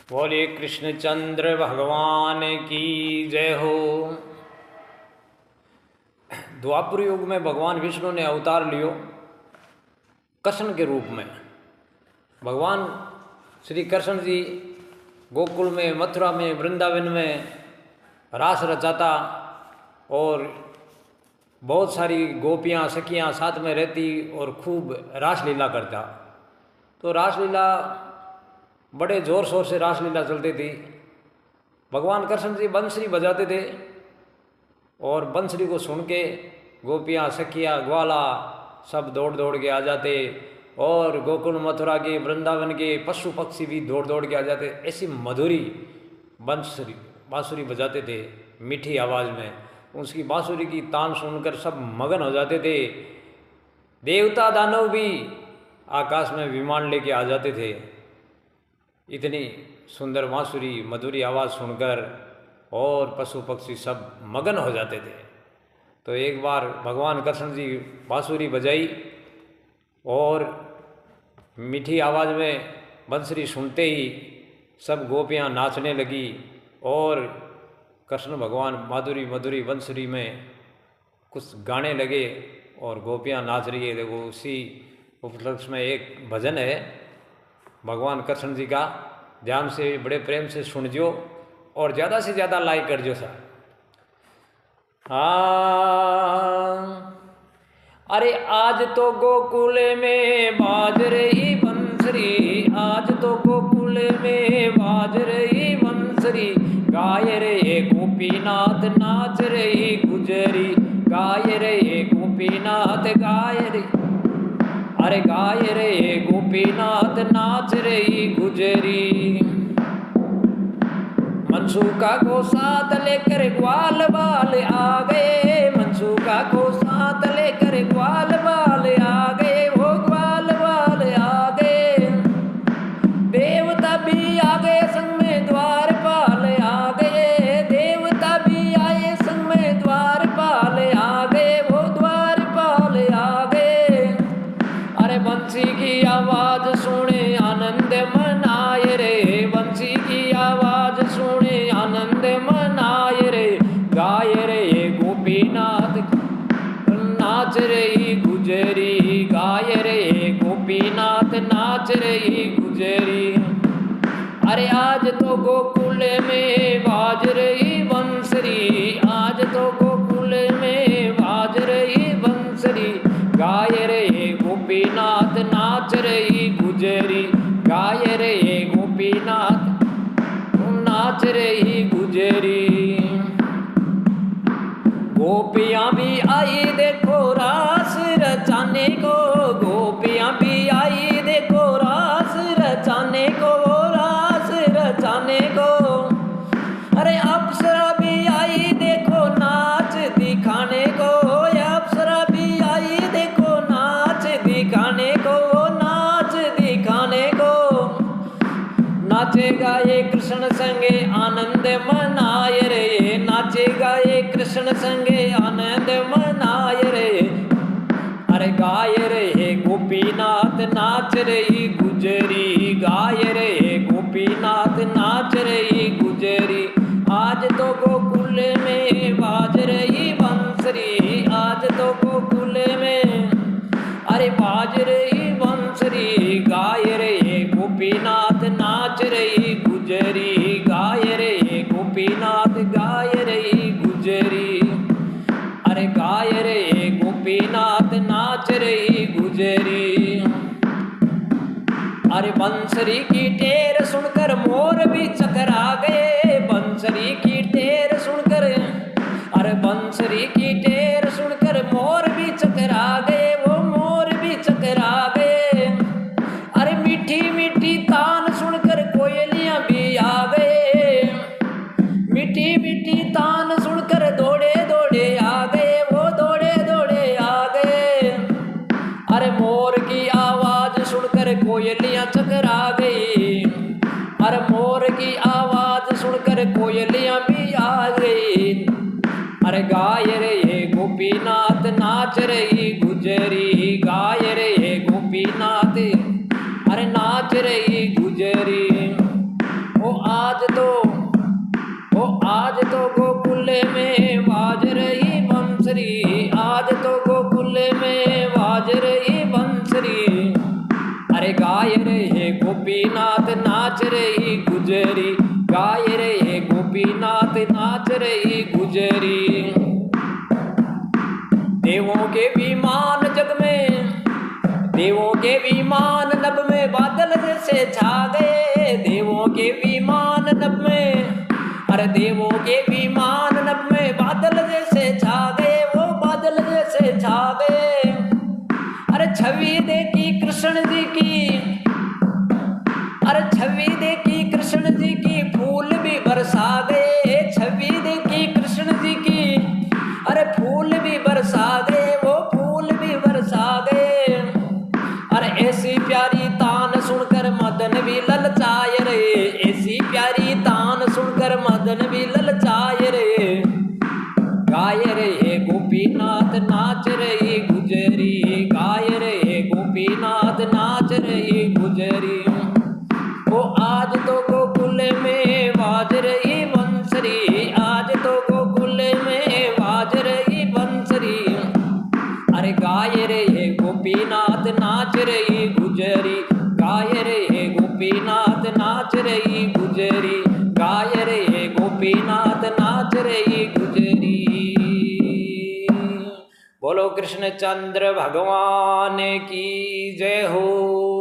बोले कृष्णचंद्र भगवान की जय हो। द्वापर युग में भगवान विष्णु ने अवतार लियो कृष्ण के रूप में। भगवान श्री कृष्ण जी गोकुल में, मथुरा में, वृंदावन में रास रचाता और बहुत सारी गोपियाँ सखियाँ साथ में रहती और खूब रासलीला करता। तो रासलीला बड़े ज़ोर शोर से रासलीला चलती थी। भगवान कृष्ण जी बंसरी बजाते थे और बंसरी को सुन के गोपियाँ सखियाँ ग्वाला सब दौड़ दौड़ के आ जाते और गोकुल मथुरा के वृंदावन के पशु पक्षी भी दौड़ दौड़ के आ जाते। ऐसी मधुरी बांसुरी बजाते थे मीठी आवाज़ में। उसकी बांसुरी की तान सुनकर सब मगन हो जाते थे। देवता दानव भी आकाश में विमान लेके आ जाते थे। इतनी सुंदर बांसुरी मधुरी आवाज़ सुनकर और पशु पक्षी सब मगन हो जाते थे। तो एक बार भगवान कृष्ण जी बांसुरी बजाई और मीठी आवाज़ में बंसरी सुनते ही सब गोपियाँ नाचने लगी और कृष्ण भगवान माधुरी मधुरी बंसुरी में कुछ गाने लगे और गोपियाँ नाच रही है। देखो उसी उपलक्ष्य में एक भजन है भगवान कृष्ण जी का, ध्यान से बड़े प्रेम से सुनजो और ज़्यादा से ज़्यादा लाइक करजो सर। अरे आज तो गोकुल में बाज रही बंसरी, आज तो गोकुल में बाज रही बंसरी, गाय रे गोपीनाथ नाच रही गुजरी, गाय रे गोपीनाथ गाय रे, अरे गाय रे गोपीनाथ नाच रही गुजरी। मनसूका को साथ लेकर ग्वाल बाल आ गए, मनसूका को साथ लेकर ग्वाल बाल आ गए, वो ग्वाल बाल आ गए। देवता भी आ गए संग में द्वारपाल आ गए, देवता भी आए संग में द्वारपाल आ गए, वो द्वारपाल आ गए। अरे बंसी की आवाज सुने आनंद मनाए रे, बंसी की आवाज सुने आनंद मनाए रे, गाय रे गोपीनाथ नाच रही गुजरी, गाय रे गोपीनाथ नाच रही गुजरी। अरे आज तो गोकुल में बाज रही बंसरी, आज तो गोकुल में बाज रही बंसरी, गाय रे गोपीनाथ नाच रही गुजरी, गाय रे गोपीनाथ नाच रही गुजरी। गोपियाँ भी आई देखो रास रचाने को, गोपियाँ भी आई देखो रास रचाने को, रास रचाने को। अरे अप्सरा भी आई देखो नाच दिखाने को, अप्सरा भी आई देखो नाच दिखाने को, नाच दिखाने को। नाचेगा ये कृष्ण संगे आनंद मनाए रे, नाचेगा ये कृष्ण संगे आनंद मनाए रे। अरे गाय रे गोपीनाथ नाच रही गुजरी, गाय रे गोपीनाथ नाच रही गुजरी। आज तो गोकुल में बाज रही बंसरी, आज तो गोकुल में अरे बाज रही बंसरी, गाय रे गोपीनाथ नाच रही गुजरी, गाय रे गोपीनाथ गाय रही गुजरी। अरे गाय रे गोपीनाथ नाच रही गुजरी। अरे बंसरी की टेर सुनकर मोर भी चकरा गए, बंसरी की टेर सुनकर, अरे बंसरी की टेर सुनकर मोर भी चकरा गए, वो मोर भी चकरा गए। अरे मीठी मीठी तान सुनकर कोयलियां भी आ गए, मीठी मीठी तान सुनकर दौड़े दौड़े आ गए, वो दौड़े दौड़े आ गए। अरे मोर की आवाज सुनकर कोयलियां चकरा गई, अरे मोर की आवाज सुनकर कोयलियां भी आ गई। अरे गाय रे गोपीनाथ नाच रही गुजरी, गाय रे गोपीनाथ नाच रही गुजरी। देवों के विमान जग में, देवों के विमान नभ में बादल जैसे छा गए, देवों के विमान नभ में, अरे देवों के विमान नभ में बादल जैसे छा गए, वो बादल जैसे छा गए। अरे छवि देखी कृष्ण जी की, अरे छवि देखी कृष्ण जी की, फूल भी बरसा गए, छवि देखी कृष्ण जी की, अरे फूल भी बरसा गए, वो फूल भी बरसा गए। अरे ऐसी प्यारी तान सुनकर मदन भी ललचाए रे, ऐसी प्यारी तान सुनकर मदन भी ललचाए रे। गाय रे गोपीनाथ नाच रही गुजरी, गाय रे गोपीनाथ नाच रही गुजरी। वो आज तो गोकुल में बाज रही बंसरी, आज तो गोकुल में बाज रही बंसरी। अरे गाय रे गोपीनाथ नाच रही गुजरी, गाय रे गोपीनाथ नाच रही गुजरी, गाय रे गोपीनाथ नाच रही गुजरी। बोलो कृष्ण चंद्र भगवान की जय हो।